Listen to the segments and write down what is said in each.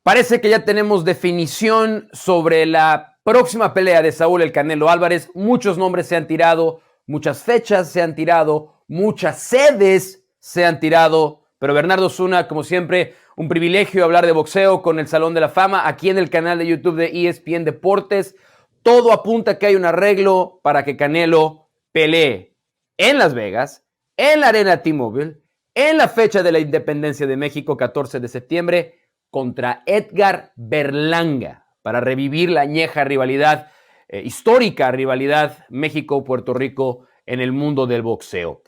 Parece que ya tenemos definición sobre la próxima pelea de Saúl El Canelo Álvarez. Muchos nombres se han tirado, muchas fechas se han tirado, muchas sedes se han tirado. Pero Bernardo Zuna, como siempre, un privilegio hablar de boxeo con el Salón de la Fama aquí en el canal de YouTube de ESPN Deportes. Todo apunta a que hay un arreglo para que Canelo pelee en Las Vegas, en la Arena T-Mobile, en la fecha de la independencia de México, 14 de septiembre, contra Edgar Berlanga, para revivir la añeja rivalidad, histórica rivalidad México-Puerto Rico en el mundo del boxeo.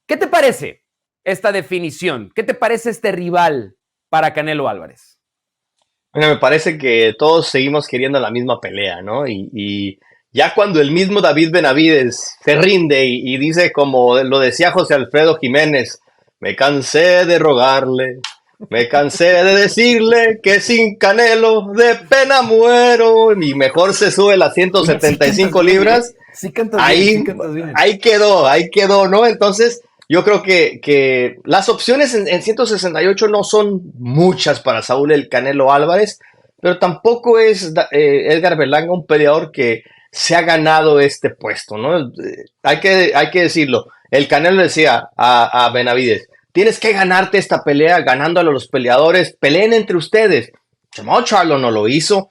¿Qué te parece esta definición? ¿Qué te parece este rival para Canelo Álvarez? Bueno, me parece que todos seguimos queriendo la misma pelea, ¿no? Y ya cuando el mismo David Benavides se rinde y dice, como lo decía José Alfredo Jiménez, me cansé de rogarle, me cansé de decirle que sin Canelo de pena muero, y mejor se sube las Oye, 175 libras. Sí cantas bien, Ahí, sí cantas bien. ahí quedó, ¿no? Entonces, yo creo que las opciones en 168 no son muchas para Saúl El Canelo Álvarez, pero tampoco es Edgar Berlanga un peleador que se ha ganado este puesto, ¿no? Hay que decirlo. El Canelo decía a Benavides, tienes que ganarte esta pelea ganándole a los peleadores, peleen entre ustedes. Jamal Charlo no lo hizo.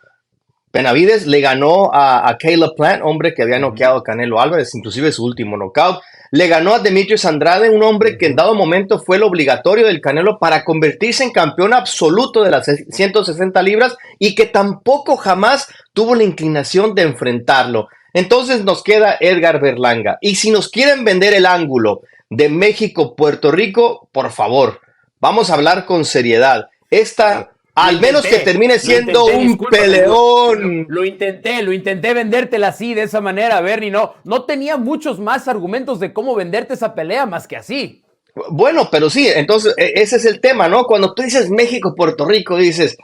Benavides le ganó a Caleb Plant, hombre que había noqueado a Canelo Álvarez, inclusive su último knockout. Le ganó a Demetrius Andrade, un hombre que en dado momento fue el obligatorio del Canelo para convertirse en campeón absoluto de las 160 libras y que tampoco jamás tuvo la inclinación de enfrentarlo. Entonces nos queda Edgar Berlanga. Y si nos quieren vender el ángulo de México-Puerto Rico, por favor, vamos a hablar con seriedad. Al menos que termine siendo un peleón. Lo intenté vendértela así, de esa manera, Bernie. No tenía muchos más argumentos de cómo venderte esa pelea más que así. Bueno, pero sí, entonces ese es el tema, ¿no? Cuando tú dices México-Puerto Rico, dices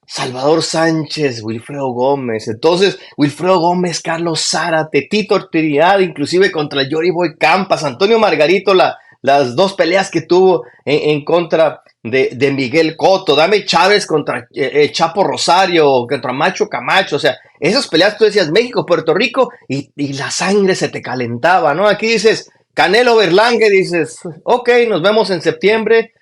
Salvador Sánchez, Wilfredo Gómez. Entonces, Wilfredo Gómez, Carlos Zárate, Tito Trinidad, inclusive contra Jory Boy Campas, Antonio Margarito, las dos peleas que tuvo en contra de Miguel Cotto, Dame Chávez contra Chapo Rosario, contra Macho Camacho. O sea, esas peleas tú decías México, Puerto Rico y la sangre se te calentaba, ¿no? Aquí dices Canelo Berlanga y dices, ok, nos vemos en septiembre.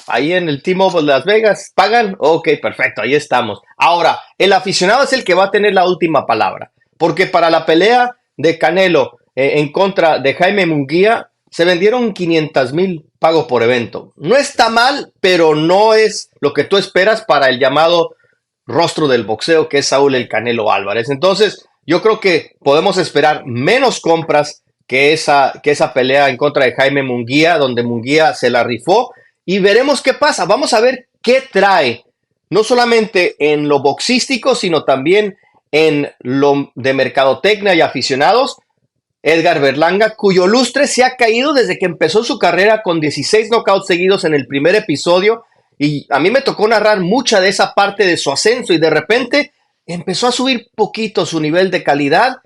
Ahí en el T-Mobile de Las Vegas, ¿pagan? Ok, perfecto, ahí estamos. Ahora, el aficionado es el que va a tener la última palabra, porque para la pelea de Canelo en contra de Jaime Munguía, se vendieron 500,000 pagos por evento. No está mal, pero no es lo que tú esperas para el llamado rostro del boxeo, que es Saúl El Canelo Álvarez. Entonces, yo creo que podemos esperar menos compras que esa pelea en contra de Jaime Munguía, donde Munguía se la rifó. Y veremos qué pasa. Vamos a ver qué trae, no solamente en lo boxístico, sino también en lo de mercadotecnia y aficionados, Edgar Berlanga, cuyo lustre se ha caído desde que empezó su carrera con 16 knockouts seguidos en el primer episodio. Y a mí me tocó narrar mucha de esa parte de su ascenso y de repente empezó a subir poquito su nivel de calidad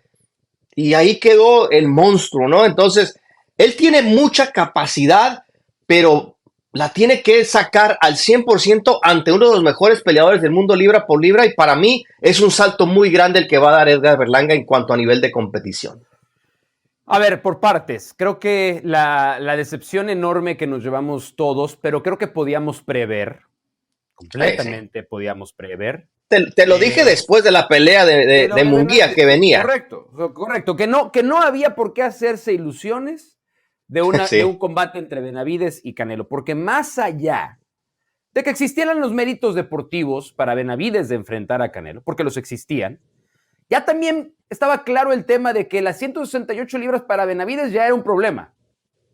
y ahí quedó el monstruo, ¿no? Entonces, él tiene mucha capacidad, pero la tiene que sacar al 100% ante uno de los mejores peleadores del mundo libra por libra, y para mí es un salto muy grande el que va a dar Edgar Berlanga en cuanto a nivel de competición. A ver, por partes. Creo que la decepción enorme que nos llevamos todos, pero creo que podíamos prever, completamente podíamos prever. Te lo dije después de la pelea de Munguía que venía. Correcto. Que no había por qué hacerse ilusiones de un combate entre Benavides y Canelo, porque más allá de que existieran los méritos deportivos para Benavides de enfrentar a Canelo, porque los existían, ya también estaba claro el tema de que las 168 libras para Benavides ya era un problema,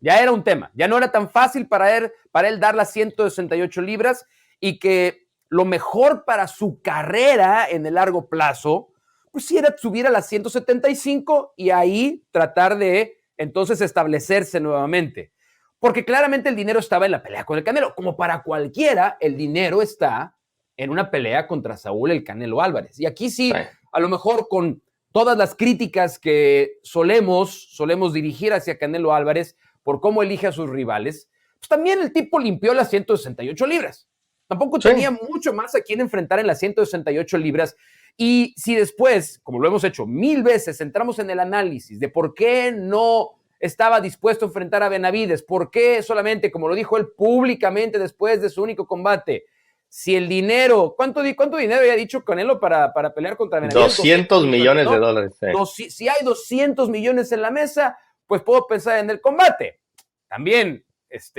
ya era un tema, ya no era tan fácil para él dar las 168 libras y que lo mejor para su carrera en el largo plazo, pues sí era subir a las 175 y ahí tratar de entonces establecerse nuevamente. Porque claramente el dinero estaba en la pelea con el Canelo. Como para cualquiera, el dinero está en una pelea contra Saúl El Canelo Álvarez. Y aquí sí, a lo mejor con todas las críticas que solemos dirigir hacia Canelo Álvarez por cómo elige a sus rivales, pues también el tipo limpió las 168 libras. Tampoco tenía mucho más a quien enfrentar en las 168 libras. Y si después, como lo hemos hecho 1000 veces, entramos en el análisis de por qué no estaba dispuesto a enfrentar a Benavidez, por qué solamente, como lo dijo él públicamente después de su único combate, si el dinero, ¿cuánto dinero había dicho Canelo para pelear contra Benavidez? 200 millones de dólares. Si hay 200 millones en la mesa, pues puedo pensar en el combate. También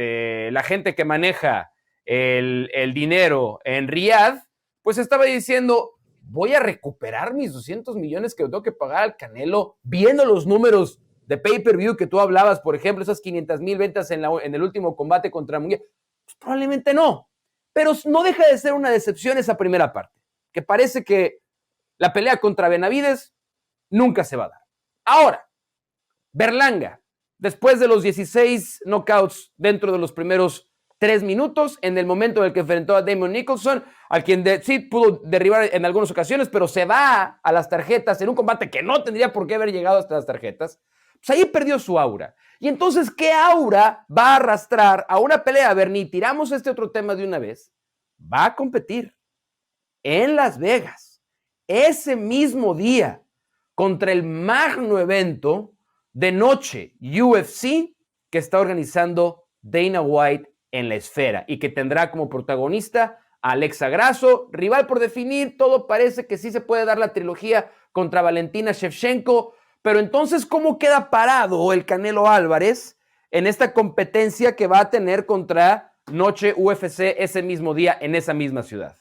la gente que maneja el dinero en Riyadh, pues estaba diciendo, voy a recuperar mis 200 millones que tengo que pagar al Canelo, viendo los números de pay-per-view que tú hablabas, por ejemplo, esas 500,000 ventas en el último combate contra Munguía. Pues probablemente no, pero no deja de ser una decepción esa primera parte, que parece que la pelea contra Benavidez nunca se va a dar. Ahora, Berlanga, después de los 16 knockouts dentro de los primeros 3 minutos, en el momento en el que enfrentó a Damon Nicholson, al quien sí pudo derribar en algunas ocasiones, pero se va a las tarjetas en un combate que no tendría por qué haber llegado hasta las tarjetas, pues ahí perdió su aura. Y entonces, ¿qué aura va a arrastrar a una pelea? Bernie, tiramos este otro tema de una vez. Va a competir en Las Vegas ese mismo día contra el magno evento de noche UFC que está organizando Dana White en la esfera y que tendrá como protagonista a Alexa Grasso, rival por definir. Todo parece que sí se puede dar la trilogía contra Valentina Shevchenko, pero entonces, ¿cómo queda parado el Canelo Álvarez en esta competencia que va a tener contra Noche UFC ese mismo día en esa misma ciudad?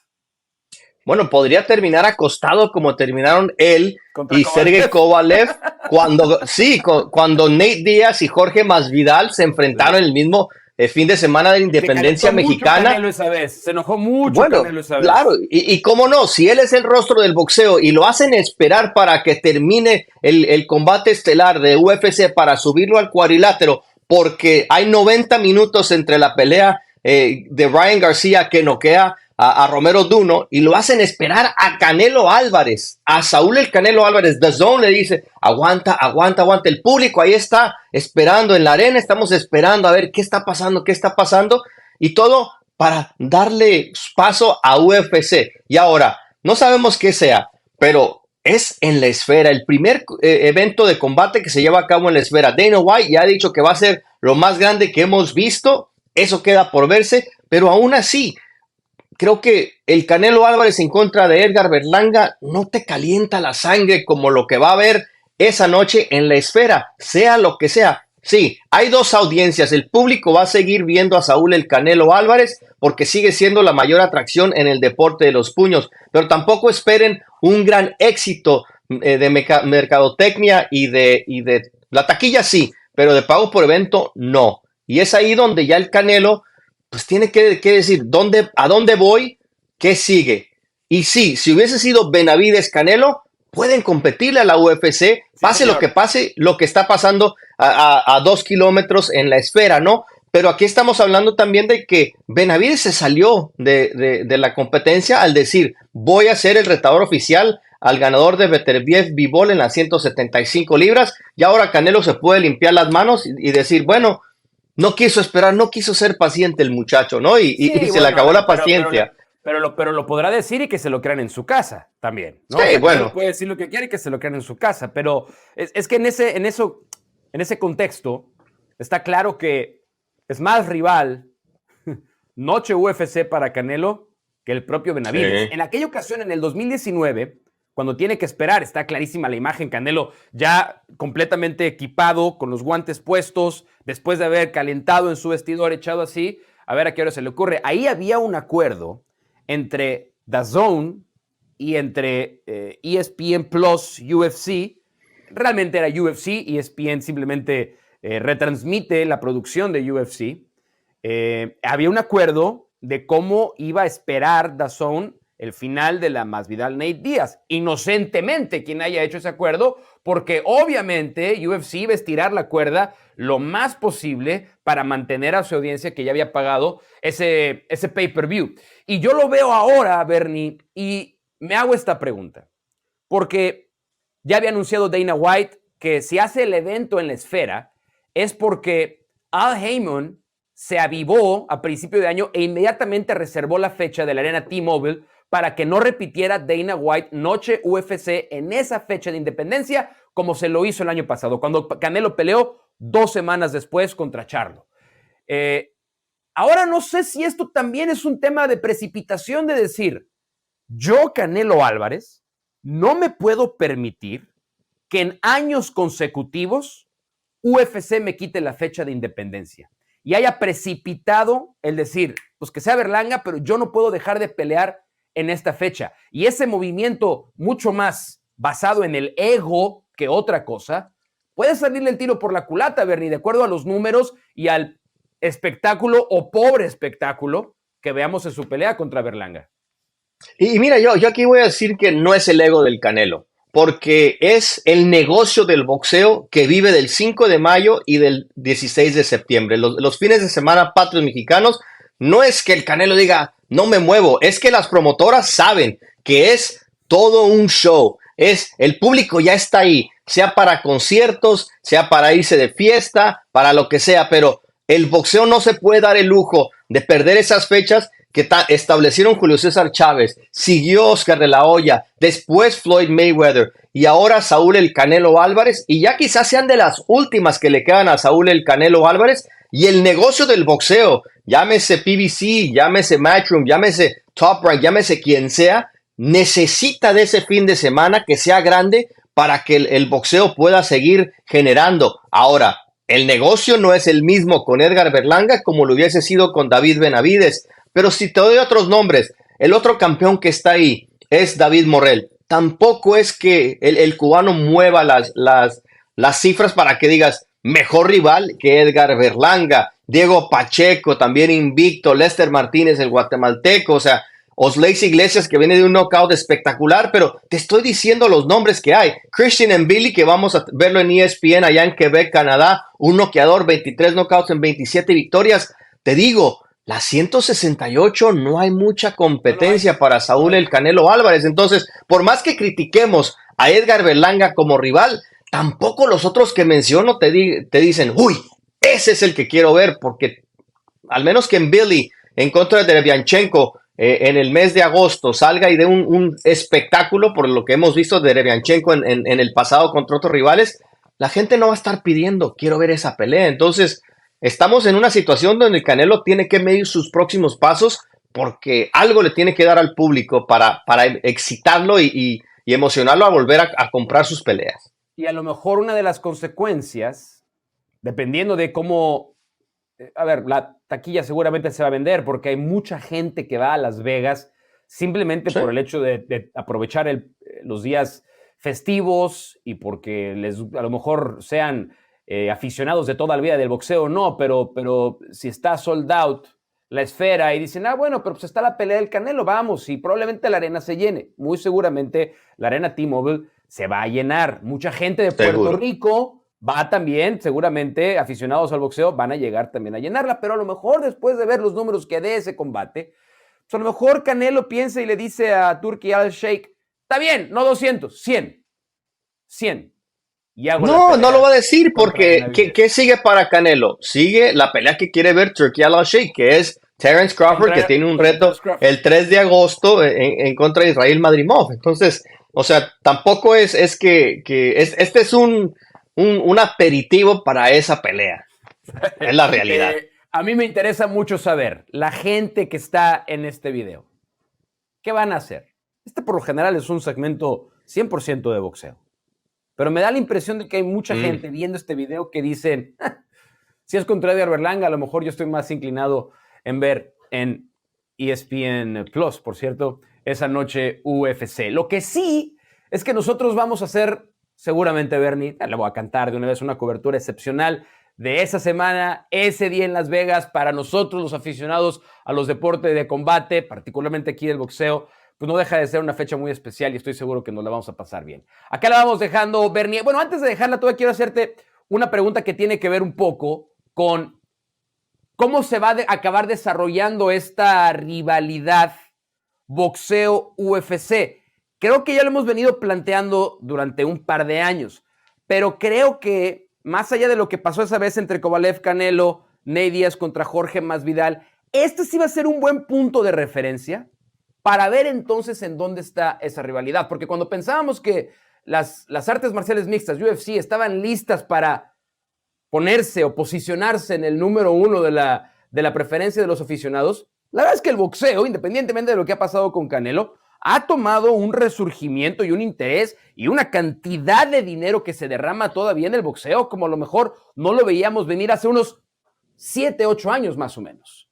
Bueno, podría terminar acostado como terminaron él y Sergey Kovalev cuando Nate Diaz y Jorge Masvidal se enfrentaron el mismo fin de semana de la independencia mexicana. Canelo esa vez. Se enojó mucho. Bueno, Canelo esa vez. Claro, y cómo no, si él es el rostro del boxeo y lo hacen esperar para que termine el combate estelar de UFC para subirlo al cuadrilátero, porque hay 90 minutos entre la pelea de Ryan García que noquea a Romero Duno, y lo hacen esperar a Canelo Álvarez, a Saúl el Canelo Álvarez. The Zone le dice, aguanta, el público ahí está esperando en la arena, estamos esperando a ver qué está pasando, y todo para darle paso a UFC. Y ahora, no sabemos qué sea, pero es en la esfera, el primer evento de combate que se lleva a cabo en la esfera. Dana White ya ha dicho que va a ser lo más grande que hemos visto, eso queda por verse, pero aún así, creo que el Canelo Álvarez en contra de Edgar Berlanga no te calienta la sangre como lo que va a haber esa noche en la esfera, sea lo que sea. Sí, hay dos audiencias. El público va a seguir viendo a Saúl el Canelo Álvarez porque sigue siendo la mayor atracción en el deporte de los puños, pero tampoco esperen un gran éxito de mercadotecnia y de la taquilla sí, pero de pago por evento no. Y es ahí donde ya el Canelo pues tiene que decir a dónde voy, qué sigue. Y sí, si hubiese sido Benavidez Canelo, pueden competirle a la UFC, pase lo que pase, lo que está pasando a 2 kilómetros en la esfera, ¿no? Pero aquí estamos hablando también de que Benavidez se salió de la competencia al decir, voy a ser el retador oficial al ganador de Beterbiev Bivol en las 175 libras, y ahora Canelo se puede limpiar las manos y decir, bueno, no quiso esperar, no quiso ser paciente el muchacho, ¿no? Y se le acabó la paciencia. Pero lo podrá decir y que se lo crean en su casa también, ¿no? Sí, bueno. Puede decir lo que quiera y que se lo crean en su casa, pero es que en ese contexto está claro que es más rival Noche UFC para Canelo que el propio Benavidez. Sí. En aquella ocasión, en el 2019, cuando tiene que esperar, está clarísima la imagen, Canelo ya completamente equipado, con los guantes puestos, después de haber calentado en su vestidor, echado así, a ver a qué hora se le ocurre. Ahí había un acuerdo entre DAZN y entre ESPN Plus UFC. Realmente era UFC, ESPN simplemente retransmite la producción de UFC. Había un acuerdo de cómo iba a esperar DAZN el final de la Masvidal Nate Diaz. Inocentemente quien haya hecho ese acuerdo, porque obviamente UFC iba a estirar la cuerda lo más posible para mantener a su audiencia que ya había pagado ese pay-per-view. Y yo lo veo ahora, Bernie, y me hago esta pregunta, porque ya había anunciado Dana White que si hace el evento en la esfera es porque Al Heyman se avivó a principio de año e inmediatamente reservó la fecha de la arena T-Mobile para que no repitiera Dana White noche UFC en esa fecha de independencia como se lo hizo el año pasado, cuando Canelo peleó 2 semanas después contra Charlo. Ahora no sé si esto también es un tema de precipitación de decir, yo, Canelo Álvarez, no me puedo permitir que en años consecutivos UFC me quite la fecha de independencia y haya precipitado el decir, pues que sea Berlanga, pero yo no puedo dejar de pelear en esta fecha. Y ese movimiento mucho más basado en el ego que otra cosa, puede salirle el tiro por la culata, Bernie, de acuerdo a los números y al espectáculo o pobre espectáculo que veamos en su pelea contra Berlanga. Y mira, yo aquí voy a decir que no es el ego del Canelo, porque es el negocio del boxeo que vive del 5 de mayo y del 16 de septiembre. Los fines de semana patrios mexicanos, no es que el Canelo diga, no me muevo, es que las promotoras saben que es todo un show. El público ya está ahí, sea para conciertos, sea para irse de fiesta, para lo que sea, pero el boxeo no se puede dar el lujo de perder esas fechas que establecieron Julio César Chávez, siguió Oscar de la Hoya, después Floyd Mayweather y ahora Saúl el Canelo Álvarez, y ya quizás sean de las últimas que le quedan a Saúl el Canelo Álvarez. Y el negocio del boxeo, llámese PBC, llámese Matchroom, llámese Top Rank, llámese quien sea, necesita de ese fin de semana que sea grande para que el boxeo pueda seguir generando. Ahora, el negocio no es el mismo con Edgar Berlanga como lo hubiese sido con David Benavides. Pero si te doy otros nombres, el otro campeón que está ahí es David Morrell. Tampoco es que el cubano mueva las cifras para que digas mejor rival que Edgar Berlanga. Diego Pacheco, también invicto. Lester Martínez, el guatemalteco. O sea, Osleis Iglesias, que viene de un knockout espectacular. Pero te estoy diciendo los nombres que hay. Christian Mbili, que vamos a verlo en ESPN allá en Quebec, Canadá. Un noqueador, 23 knockouts en 27 victorias. Te digo, la 168 no hay mucha competencia para Saúl el Canelo Álvarez. Entonces, por más que critiquemos a Edgar Berlanga como rival, tampoco los otros que menciono te dicen, uy, ese es el que quiero ver, porque al menos que en Billy, en contra de Derevianchenko, en el mes de agosto salga y dé un espectáculo por lo que hemos visto de Derevianchenko en el pasado contra otros rivales, la gente no va a estar pidiendo, quiero ver esa pelea. Entonces, estamos en una situación donde el Canelo tiene que medir sus próximos pasos porque algo le tiene que dar al público para excitarlo y emocionarlo a volver a comprar sus peleas. Y a lo mejor una de las consecuencias, dependiendo de cómo, a ver, la taquilla seguramente se va a vender porque hay mucha gente que va a Las Vegas simplemente por el hecho de aprovechar los días festivos y porque a lo mejor sean aficionados de toda la vida del boxeo, no, pero si está sold out la esfera y dicen, bueno, pero pues está la pelea del Canelo, vamos, y probablemente la arena se llene. Muy seguramente la arena T-Mobile se va a llenar. Mucha gente de Puerto Rico va también, seguramente aficionados al boxeo van a llegar también a llenarla, pero a lo mejor después de ver los números que dé ese combate, pues a lo mejor Canelo piensa y le dice a Turki Al-Sheikh, está bien, no 200, 100. No lo va a decir porque ¿qué sigue para Canelo? Sigue la pelea que quiere ver Turki Al-Sheikh, que es Terence Crawford, que tiene un reto el 3 de agosto en contra de Israel Madrimov. Entonces, o sea, tampoco es que este es un aperitivo para esa pelea. Es la realidad. A mí me interesa mucho saber, la gente que está en este video, ¿qué van a hacer? Por lo general es un segmento 100% de boxeo. Pero me da la impresión de que hay mucha gente viendo este video que dicen, si es contra Edgar Berlanga, a lo mejor yo estoy más inclinado en ver en ESPN Plus, por cierto, esa noche UFC. Lo que sí es que nosotros vamos a hacer, seguramente, Bernie, le voy a cantar de una vez una cobertura excepcional de esa semana, ese día en Las Vegas, para nosotros los aficionados a los deportes de combate, particularmente aquí del boxeo, pues no deja de ser una fecha muy especial y estoy seguro que nos la vamos a pasar bien. Acá la vamos dejando, Bernie. Bueno, antes de dejarla, todavía quiero hacerte una pregunta que tiene que ver un poco con cómo se va a acabar desarrollando esta rivalidad boxeo-UFC. Creo que ya lo hemos venido planteando durante un par de años, pero creo que más allá de lo que pasó esa vez entre Kovalev-Canelo Ney Díaz contra Jorge Masvidal. Este sí va a ser un buen punto de referencia para ver entonces en dónde está esa rivalidad, porque cuando pensábamos que las artes marciales mixtas, UFC, estaban listas para ponerse o posicionarse en el número 1 de la preferencia de los aficionados, la verdad es que el boxeo, independientemente de lo que ha pasado con Canelo, ha tomado un resurgimiento y un interés y una cantidad de dinero que se derrama todavía en el boxeo, como a lo mejor no lo veíamos venir hace unos 7, 8 años más o menos.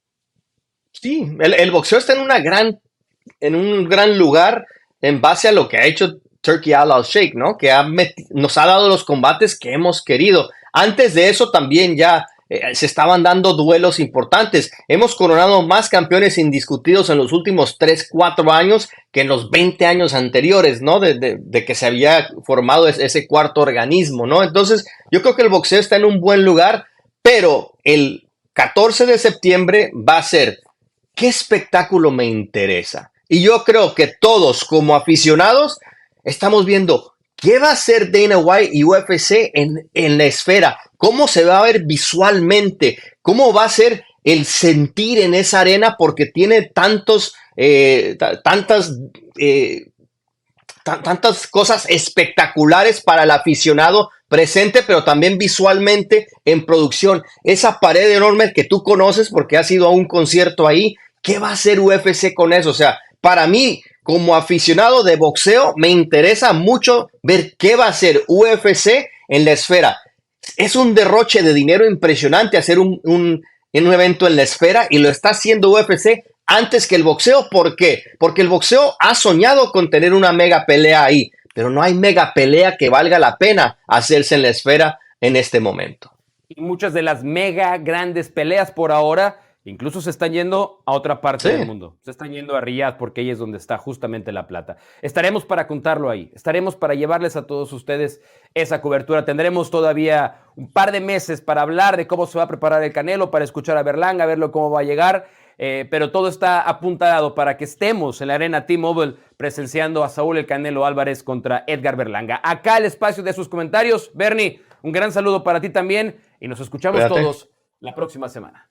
Sí, el boxeo está en un gran lugar en base a lo que ha hecho Turkey Al Sheikh, ¿no? Que nos ha dado los combates que hemos querido. Antes de eso también ya se estaban dando duelos importantes. Hemos coronado más campeones indiscutidos en los últimos 3, 4 años que en los 20 años anteriores, ¿no? De que se había formado ese cuarto organismo, ¿no? Entonces, yo creo que el boxeo está en un buen lugar, pero el 14 de septiembre va a ser, ¿qué espectáculo me interesa? Y yo creo que todos como aficionados estamos viendo qué va a hacer Dana White y UFC en la esfera, cómo se va a ver visualmente, cómo va a ser el sentir en esa arena, porque tiene tantas cosas espectaculares para el aficionado presente, pero también visualmente en producción. Esa pared enorme que tú conoces porque has ido a un concierto ahí, ¿qué va a hacer UFC con eso? O sea, para mí, como aficionado de boxeo, me interesa mucho ver qué va a hacer UFC en la esfera. Es un derroche de dinero impresionante hacer un evento en la esfera, y lo está haciendo UFC antes que el boxeo. ¿Por qué? Porque el boxeo ha soñado con tener una mega pelea ahí, pero no hay mega pelea que valga la pena hacerse en la esfera en este momento. Y muchas de las mega grandes peleas por ahora incluso se están yendo a otra parte del mundo. Se están yendo a Riyadh porque ahí es donde está justamente la plata. Estaremos para contarlo ahí. Estaremos para llevarles a todos ustedes esa cobertura. Tendremos todavía un par de meses para hablar de cómo se va a preparar el Canelo, para escuchar a Berlanga, a verlo cómo va a llegar. Pero todo está apuntado para que estemos en la arena T-Mobile presenciando a Saúl el Canelo Álvarez contra Edgar Berlanga. Acá el espacio de sus comentarios. Bernie, un gran saludo para ti también y nos escuchamos todos la próxima semana.